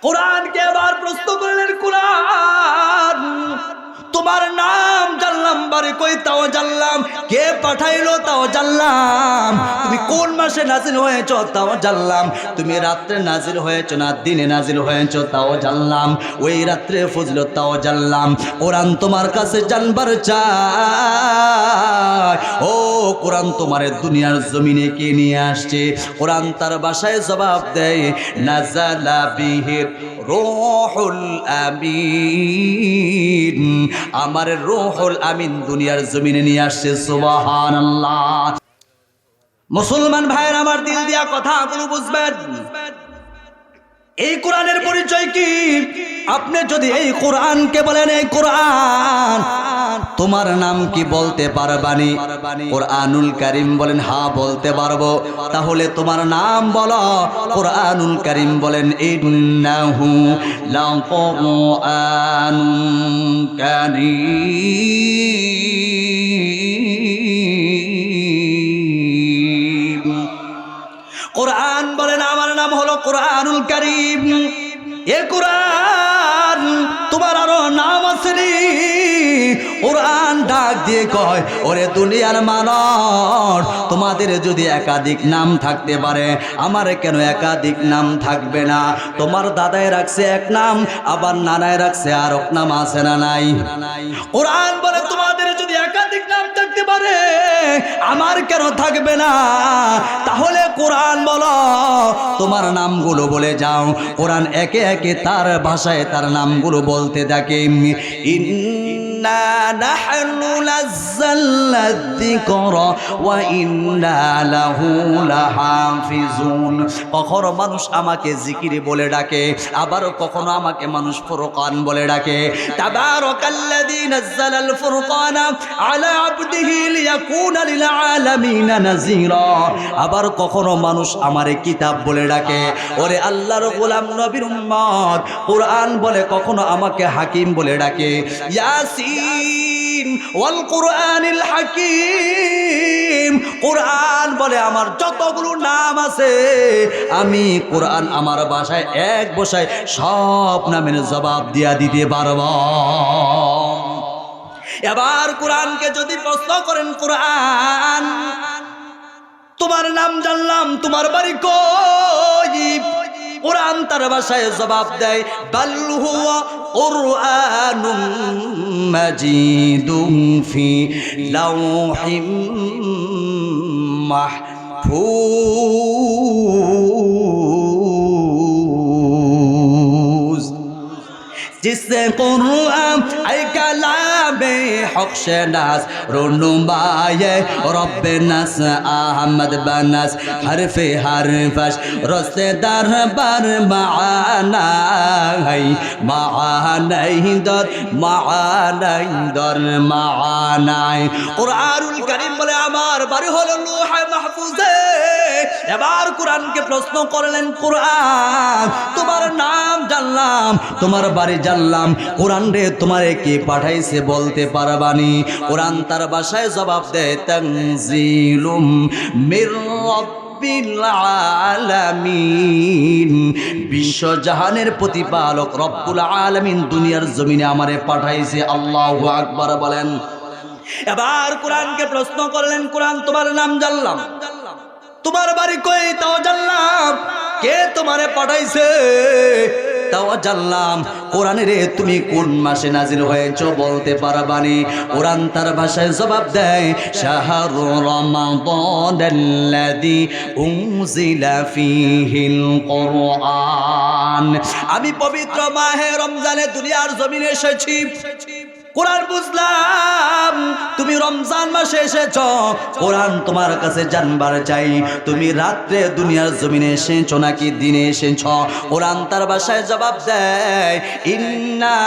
কোরআনকে আবার প্রশ্ন করলেন, কোরআন তোমার নাম জানলাম, বাড়ি কই তাও জানলাম, কে পাঠাইলো তাও জানলাম, তুমি কোন মাসে নাজিল হয়েছ তাও জানলাম, তুমি রাত্রে নাজিল হয়েছ না দিনে নাজিল হয়েছ তাও জানলাম, ওই রাত্রে ফজিলত তাও জানলাম। কোরআন তোমার কাছে জানবার চাই, ও কোরআন তোমার দুনিয়ার জমিনে কে নিয়ে আসছে? কোরআন তার ভাষায় জবাব দেয়, নাজালা বিহির রূহুল আমিন, আমার রূহুল আমিন দুনিয়ার জমিনে নিয়ে আসছে। সুবহানাল্লাহ। মুসলমান ভাইয়ের আমার, দিল দিয়া কথাগুলো বুঝবেন। এই কোরআনের পরিচয় কি? আপনি যদি এই কোরআনকে বলেন, এই কোরআন তোমার নাম কি বলতে পারবানি? কোরআনুল কারীম বলেন, হ্যাঁ বলতে পারবো। তাহলে তোমার নাম বলো। কোরআনুল কারীম বলেন, ইন্নাহু লাকুরআনুন কারীম। কোরআন বলেন, আমার নাম হলো কোরআনুল কারীম। এ কোরআন তোমার আরো নাম আছে নি? কোরআন ডাক দিয়ে কয়, ওরে দুনিয়ার মানব, তোমাদের যদি একাধিক নাম থাকতে পারে, আমার কেন একাধিক নাম থাকবে না? তোমার দাদাই রাখছে এক নাম, আবার নানায় রাখছে আর এক নাম, আছে না নাই? কোরআন বলে, তোমাদের যদি একাধিক নাম থাকতে পারে, আমার কেন থাকবে না? তাহলে কোরআন বলো, তোমার নামগুলো বলে যাও। কোরআন একে একে তার ভাষায় তার নামগুলো বলতে থাকে। ইন্না নাহনু নাযালনা যিকরা ওয়া ইন্না লাহু লাহাফিজুন। কখনো মানুষ আমাকে জিকির বলে ডাকে, আবার কখনো আমাকে মানুষ ফুরকান বলে ডাকে। তাবারাকাল্লাযী নাযালাল ফুরকানা আলা আবদিহি লিয়াকুনা লিল আলামিনা নাযীরা। আবার কখনো মানুষ আমারে কিতাব বলে ডাকে। ওরে আল্লাহর গোলাম নবীর উম্মত, কোরআন বলে কখনো আমাকে হাকিম বলে ডাকে। ইয়াসিন ওয়াল কুরআনিল হাকিম। কোরআন বলে, আমার যতগুলো নাম আছে, আমি কোরআন আমার ভাষায় এক ভাষায় সব নামের জবাব দিয়া দিতে পারবো। এবার কোরআনকে যদি প্রশ্ন করেন, কোরআন তোমার নাম জানলাম, তোমার বাড়ি কই? কোরআন তার ভাষায় জবাব দেয়, বাল হুয়া কুরআনুম মাজিদুম ফি লাওহিম মাহফুজ। जिससे कुरान ऐ कलामे हक शनास रुनुमाए रब नस अहमद बनस हरफे हरफश रस्ते दरबार मानाई मानाई दर मानाई। कुरानुल करीम বলে, আমার বাড়ি হলো লৌহে মাহফুজে। এবার কোরআনকে প্রশ্ন করলেন, কোরআন তোমার নাম জানলাম, তোমার বাড়ি জানলাম, কোরআন রে তোমারে কে পাঠাইছে বলতে পারবানি? কোরআন তার ভাষায় জবাব দেয়, তানজিলুম মির রাব্বিল আলামিন। বিশ্বজাহানের প্রতিপালক রব্বুল আলামিন দুনিয়ার জমিনে আমারে পাঠাইছে। আল্লাহু আকবার বলেন। এবার কোরআনকে প্রশ্ন করলেন, কোরআন তোমার নাম জানলাম, তোমার বাড়ি কই তাও জানলাম, কে তোমারে পাঠাইছে তাও জানলাম, কোরআন রে তুমি কোন মাসে নাজিল হয়েছো বলতে পারবানি? কোরআন তার ভাষায় জবাব দেয়, শাহরু রমাদানাল্লাযী উনজিলা ফীহিল কুরআন। আমি পবিত্র মাহে রমজানে দুনিয়ার জমিনে এসেছি। কোরআন বুঝলাম তুমি রমজান মাসে এসেছ। কোরআন তোমার কাছে জানবার চাই, তুমি রাত্রে দুনিয়ার জমিনে এসেছো নাকি দিনে এসেছ? কোরআন তার ভাষায় জবাব দেয়, ইন্না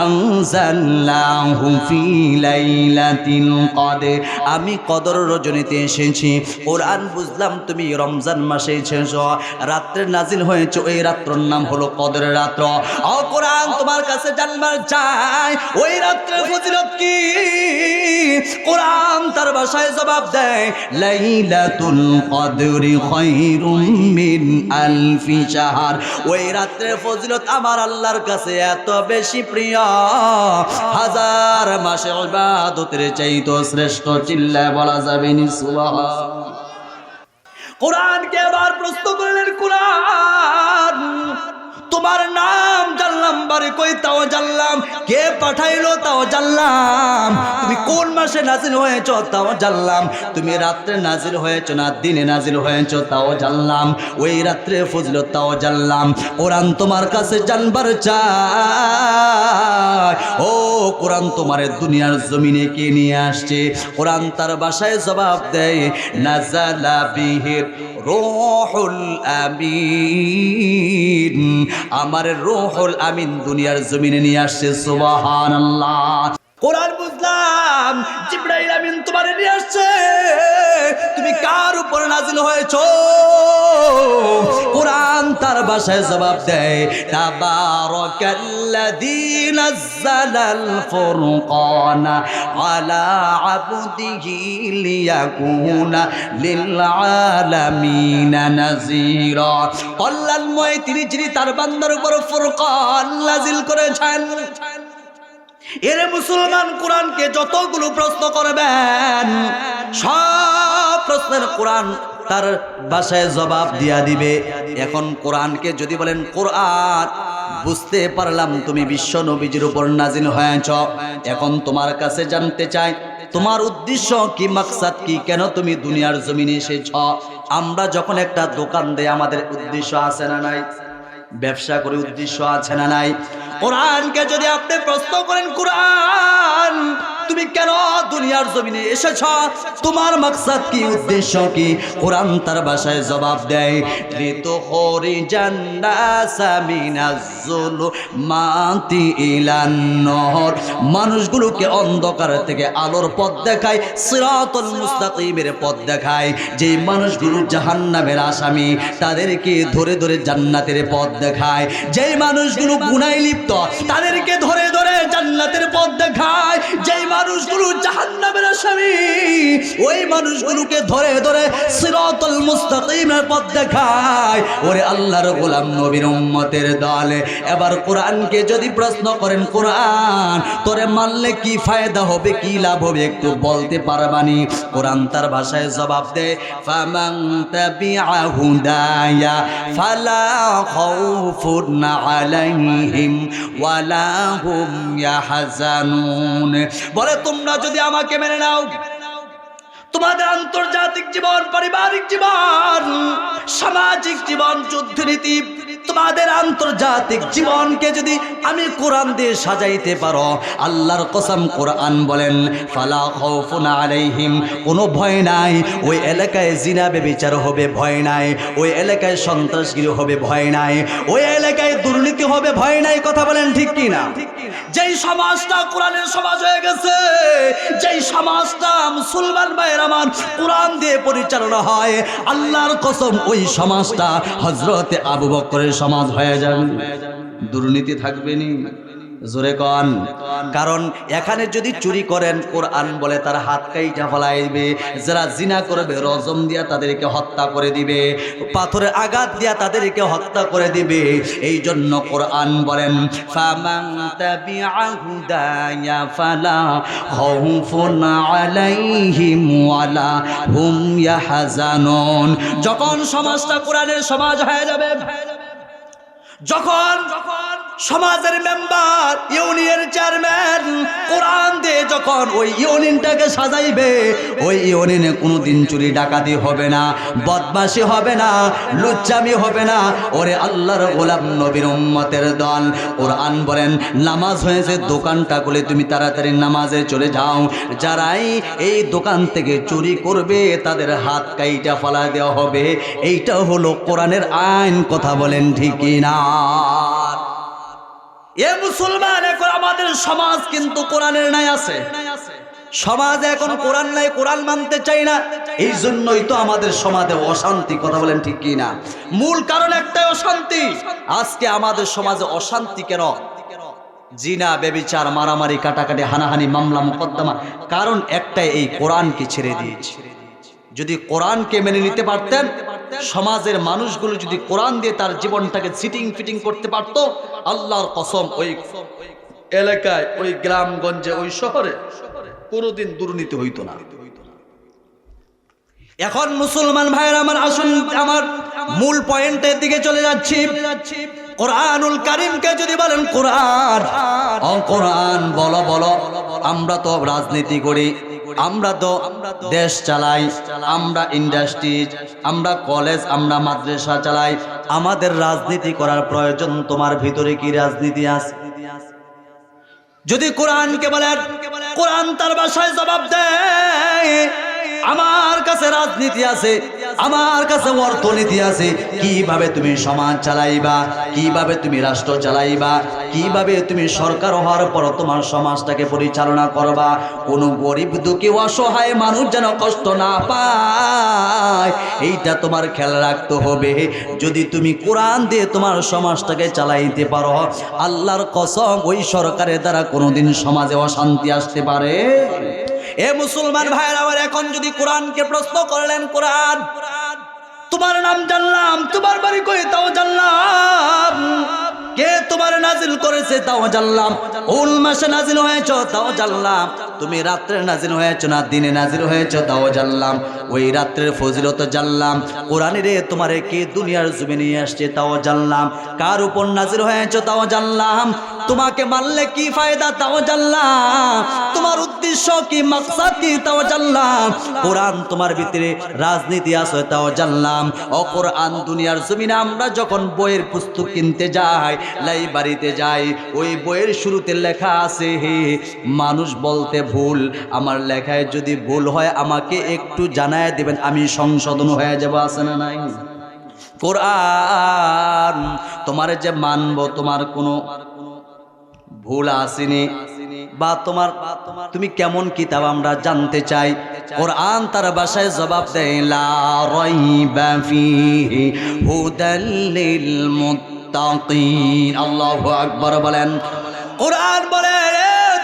আনজালনাহু ফি লাইলাতিল কদর। আমি কদর রজনীতে এসেছি। কোরআন বুঝলাম তুমি রমজান মাসে এসেছ, রাত্রে নাজিল হয়েছে, ওই রাত্রের নাম হলো কদরের রাত্র। ও কোরআন তোমার কাছে জানবার চাই, যায় ওই রাত্রের ফজিলত কি? কোরআন তার ভাষায় জবাব দেয়, লাইলাতুল কদরি খায়রুম মিন আলফি শাহর। ওই রাত্রের ফজিলত আমার আল্লাহর কাছে এত বেশি প্রিয়, হাজার মাসের ইবাদতের চাইতে শ্রেষ্ঠ। চিল্লায় বলা যাবে না সুবহান। কোরআনকে আবার প্রশ্ন করলেন, কোরআন তোমার নাম জানলাম, বাড়ি কই তাও জানলাম, কে পাঠাইলো তাও জানলাম, তুমি কোন মাসে নাজিল হয়েছ তাও জানলাম, তুমি রাত্রে নাজিল হয়েছ না দিনে নাজিল হয়েছ তাও জানলাম, ওই রাত্রে ফজিলত তাও জানলাম। কোরআন তোমার কাছে জানবার চাই, ও কোরআন তোমার দুনিয়ার জমিনে কে নিয়ে আসছে? কোরআন তার ভাষায় জবাব দেয়, নাজালা বিহির রূহুল আমিন, আমার রূহুল আমিন দুনিয়ার জমিনে নিয়ে আসছে। সুবহানাল্লাহ। কোরআন বুঝলাম জিবরাইল আমিন তোমার নিয়ে আসছে, তুমি কার উপর নাজিল হয়েছো? কোরআন তার ভাষায় জবাব দেয়, তাবারাকাল্লাযী নাযালাল ফুরকানা আলা আবদিহি লিয়াকুনা লিল আলামিনা নাযীরা। কল্যাণময় তিনি যিনি তার বান্দার উপর ফুরকান নাজিল করেছেন। এরে মুসলমান, কোরআনকে যতগুলো প্রশ্ন করবেন সব প্রশ্নের কোরআন তার ভাষায় জবাব দিয়া দিবে। এখন কোরআনকে যদি বলেন, কোরআন বুঝতে পারলাম তুমি বিশ্ব নবীজির উপর নাজিল হয়েছ, এখন তোমার কাছে জানতে চাই তোমার উদ্দেশ্য কি, মাকসাদ কি, কেন তুমি দুনিয়ার জমিনে এসেছ? আমরা যখন একটা দোকান দেই আমাদের উদ্দেশ্য আছে না নাই? ব্যবসা করে উদ্দেশ্য আছে না নাই? কোরআনকে যদি আপনি প্রশ্ন করেন, কোরআন তুমি কেন দুনিয়ার জমিনে এসেছ, তোমার মাকসাদ কি, উদ্দেশ্য কি? কোরআন তার ভাষায় জবাব দেয়, লিতুখরিজান নাসা মিনাজ যুলুমাতি ইলান নূর, মানুষগুলোকে অন্ধকার থেকে আলোর পথ দেখায়, সিরাতুল মুস্তাকিমের পথ দেখায়। যে মানুষগুলো জাহান্নামের আসামি তাদেরকে ধরে ধরে জান্নাতের পথ দেখায়, যেই মানুষগুলো গুনাহে লিপ্ত তাদেরকে ধরে ধরে জান্নাতের পথ দেখায়, যেই মানুষগুলো জাহান্নামের আসামি ওই মানুষগুলোকে ধরে ধরে সিরাতুল মুস্তাকিমের পথ দেখায়। ওরে আল্লাহর গোলাম নবীর উম্মতের দল, এবার কোরআনকে যদি প্রশ্ন করেন, কোরআন তোরে মানলে কি ফায়দা হবে, কি লাভ হবে, একটু বলতে পারবানি? কোরআন তার ভাষায় জবাব দেয়, ফামান তাবিআ হুদায়া ফালা খাউফুন আলাইহিম ওয়ালা হুম ইয়াহজানুন। বলে তোমরা যদি আমাকে মেনে নাও, তোমাদের আন্তর্জাতিক জীবন, পারিবারিক জীবন, সামাজিক জীবন, যুদ্ধনীতি, তোমাদের আন্তর্জাতিক জীবনকে যদি আমি কোরআন দিয়ে সাজাইতে পারো, আল্লাহর কসম কোরআন বলেন, ফালা খাউফুন আলাইহিম, কোনো ভয় নাই। ওই এলাকায় জিনা ব্যভিচার হবে, ভয় নাই। ওই এলাকায় সন্ত্রাসগিরি হবে, ভয় নাই। ওই এলাকায় দুর্নীতি হবে, ভয় নাই। কথা বলেন ঠিক কি না? যেই সমাজটা কোরআনের সমাজ হয়ে গেছে, যেই সমাজটা মুসলমান ভাইয়ের আমার কোরআন দিয়ে পরিচালনা হয়, আল্লাহর কসম ওই সমাজটা হযরতে আবু বকরের সমাজ হয়ে যাবে। দুর্নীতি থাকবে না, জোরে কন। কারণ এখানে যদি চুরি করেন, কোরআন বলে তার হাত কাইটা ফেলাইবে। যারা জিনা করবে রজম দিয়া তাদেরকে হত্যা করে দিবে, পাথরে আঘাত দিয়া তাদেরকে হত্যা করে দিবে। এই জন্য কোরআন বলেন, ফামান তাবিআ হুদায়া ফালা খাউফুন আলাইহিম ওয়ালা হুম ইয়াহজানুন। যখন সমাজটা কোরআনের সমাজ হয়ে যাবে, যখন সমাজের মেম্বার, ইউনিয়নের চেয়ারম্যান কোরআন দিয়ে যখন ওই ইউনিয়নটাকে সাজাইবে, ওই ইউনিয়নে কোনোদিন চুরি ডাকাতি হবে না, বদমাশি হবে না, লুচ্চামি হবে না। ওরে আল্লাহর গোলাম নবীর উম্মতের দল, কোরআন বলেন নামাজ হয়েছে, দোকানটা খুলে তুমি তাড়াতাড়ি নামাজে চলে যাও। যারাই এই দোকান থেকে চুরি করবে তাদের হাত কাইটা ফেলা দেওয়া হবে। এইটা হলো কোরআনের আইন। কথা বলেন ঠিক না? এ মুসলমান, এখন আমাদের সমাজ কিন্তু কোরআনের নাই আছে। সমাজে এখন কোরআন নাই, কোরআন মানতে চাই না। এই জন্যই তো আমাদের সমাজে অশান্তি। কথা বলেন ঠিক কি না? মূল কারণ একটাই, অশান্তি। আজকে আমাদের সমাজে অশান্তি কেন? জিনা বেবিচার মারামারি কাটাকাটি হানাহানি মামলা মোকদ্দমা কারণ একটাই এই কোরআনকে ছেড়ে দিয়েছে যদি কোরআনকে মেনে নিতে পারতেন সমাজের মানুষগুলো যদি কোরআন দিয়ে তার জীবনটাকে সিটিং ফিটিং করতে পারত আল্লাহর কসম ওই এলাকায় ওই গ্রামগঞ্জে ওই শহরে কোনোদিন দুর্নীতি হইতো না এখন মুসলমান ভাইরা আমার আসুন আমার মূল পয়েন্টের দিকে চলে যাচ্ছি কোরআনুল কারীমকে যদি বলেন কোরআন ও কোরআন বলো বলো আমরা তো রাজনীতি করি আমরা তো দেশ চালাই আমরা ইন্ডাস্ট্রিজ আমরা কলেজ আমরা মাদ্রাসা চালাই আমাদের রাজনীতি করার প্রয়োজন তোমার ভিতরে কি রাজনীতি আছে যদি কোরআনকে বলেন কোরআন তার ভাষায় জবাব দেয় আমার কাছে রাজনীতি আছে আমার কাছে অর্থনীতি আছে কিভাবে তুমি সমাজ চালাইবা কিভাবে তুমি রাষ্ট্র চালাইবা কিভাবে তুমি সরকার হওয়ার পর তোমার সমাজটাকে পরিচালনা করবা কোনো গরিব দুঃখী অসহায় মানুষ যেন কষ্ট না পায় এইটা তোমার খেয়াল রাখতে হবে যদি তুমি কোরআন দিয়ে তোমার সমাজটাকে চালাইতে পারো আল্লাহর কসম ওই সরকারের দ্বারা কোনোদিন সমাজে অশান্তি আসতে পারে এ মুসলমান ভাইরা আমার এখন যদি কোরআনকে প্রশ্ন করলেন কোরআন তোমার নাম জানলাম তোমার বাড়ি কই তাও জানলাম কে তোমার নাজিল করেছে তাও জানলাম কোন মাসে নাজিল হয়েছে তাও জানলাম তুমি রাত্রে নাজিল হয়েছে না দিনে নাজিল হয়েছে তাও জানলাম ওই রাত্রের ফজিলত জানলাম কোরআনের তোমারে কে দুনিয়ার জমিনে নিয়ে আসছে তাও জানলাম কার উপর নাজিল হয়েছে তাও জানলাম তোমাকে মানলে কি ফায়দা তাও জানলাম তোমার উদ্দেশ্য কি মাকসাদ কি তাও জানলাম কোরআন তোমার ভিতরে রাজনীতি আছে তাও জানলাম ও কোরআন দুনিয়ার জমিনে আমরা যখন বইয়ের পুস্তক কিনতে যাই লাইব্রেরিতে যাই ওই বইয়ের শুরুতে লেখা আছে হে মানুষ বলতে ভুল আমার লেখায় যদি ভুল হয় আমাকে একটু জানায় দিবেন আমি সংশোধন হয়ে যাব আছে না নাই কোরআন তোমার যে মানবো তোমার কোনো ভুল আসেনি বা তোমার তুমি কেমন কিতাব আমরা জানতে চাই কোরআন তার ভাষায় জবাব দেয় লা রাইবা ফিহি হুদাল লিল মুত্তাকিন আল্লাহু আকবার বলেন কোরআন বলে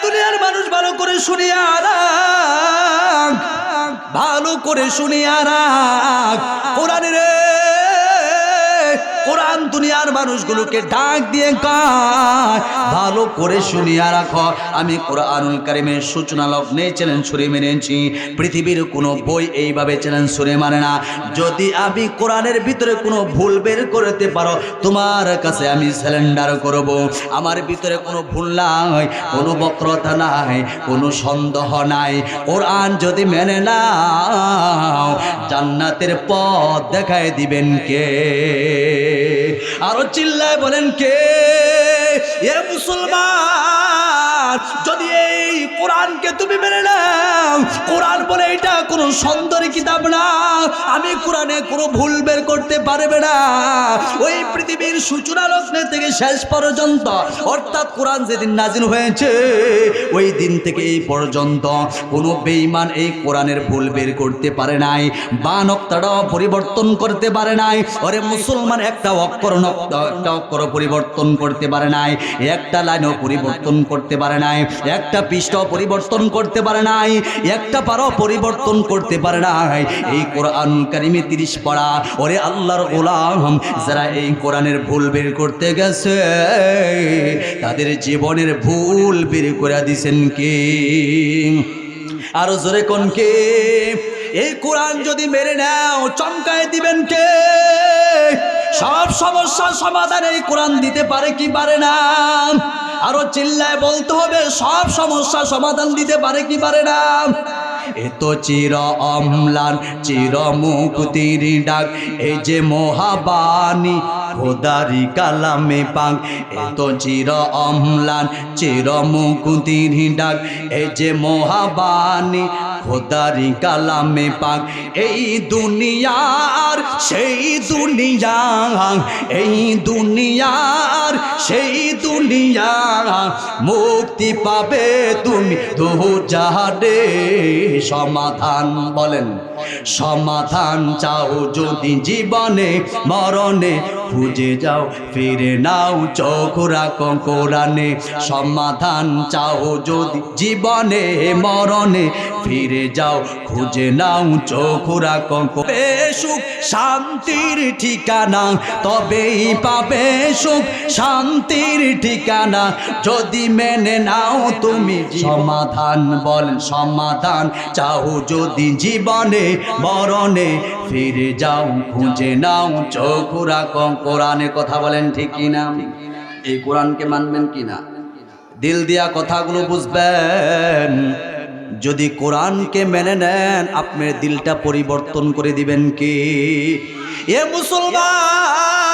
দুনিয়ার মানুষ ভালো করে শুনিয়া রাখ ভালো করে শুনিয়া রাখ কোরআনের কোরআন দুনিয়ার মানুষগুলোকে ডাক দিয়ে কয় ভালো করে শুনিয়া রাখো আমি কোরআনুল কারীমের সূচনা লগ্নে চ্যালেঞ্জ ছুড়ে মেরেছি পৃথিবীর কোনো বই এইভাবে চ্যালেঞ্জ ছুড়ে মানে না যদি আমি কোরআনের ভিতরে কোনো ভুল বের করতে পারো তোমার কাছে আমি স্যালেন্ডার করব আমার ভিতরে কোনো ভুল নাই কোনো বক্রতা নাই কোনো সন্দেহ নাই কোরআন যদি মেনে নাও জান্নাতের পথ দেখায় দিবেন কে আরো চিল্লায় বলেন কে এ মুসলমান যদি এই কোরআনকে তুমি মেনে নাও কোরআন বলে এটা কোনো সুন্দরী কিতাব না আমি কোরআনে কোনো ভুল বের করতে পারবে না ওই পৃথিবীর সূচনা লগ্নে থেকে শেষ পর্যন্ত অর্থাৎ কোরআন যেদিন নাজিল হয়েছে ওই দিন থেকে এই পর্যন্ত কোনো বেঈমান এই কোরআনের ভুল বের করতে পারে নাই বা নক্তাটাও পরিবর্তন করতে পারে নাই ওরে মুসলমান একটা অক্ষর পরিবর্তন করতে পারে নাই একটা লাইনও পরিবর্তন করতে পারে নাই একটা পৃষ্ঠাও পরিবর্তন করতে পারে নাই একটা পারাও পরিবর্তন করতে পারে নাই এই কোরআনুল কারীমে 30 পারা ওরে আল্লাহর গোলাম যারা এই কোরআনের ভুল বের করতে গেছে তাদের জীবনের ভুল বের করে দিয়েছেন কে আরো জোরে কোন কে এই কোরআন যদি মেরে নাও চমকায় দিবেন কে সব সমস্যার সমাধান এই কোরআন দিতে পারে কি পারে না আরো চিল্লায় বলতে হবে সব সমস্যার সমাধান দিতে পারে কি পারে না এত চির অম্লান চির মুক্তির ডাক এই যে মহাবাণী খোদারি কালামে পাক এত চির অম্লান চির মুক্তির ডাক এই যে মহাবাণী খোদারি কালামে পাক এই দুনিয়ার সেই দুনিয়া এই দুনিয়ার সেই দুনিয়া মুক্তি পাবে তুমি দু জাহানে সমাধান বলেন সমাধান চাও যদি জীবনে মরণে খুঁজে যাও ফিরে নাও চোখ রাখো কোরআনে। সমাধান চাও যদি জীবনে মরণে ফিরে যাও খুঁজে নাও চোখ রাখো। সুখ শান্তির ঠিকানা তবেই পাবে সুখ শান্তির ঠিকানা যদি মেনে নাও তুমি। সমাধান বলেন সমাধান চাও যদি জীবনে মরণে ফিরে যাও খুঁজে নাও চোখ রাখো কোরআনে। কথা বলেন ঠিক কিনা? এই কোরআনকে মানবেন কিনা? দিল দিয়া কথাগুলো বুঝবেন। যদি কোরআনকে মেনে নেন আপনার দিলটা পরিবর্তন করে দিবেন কি? এ মুসলমান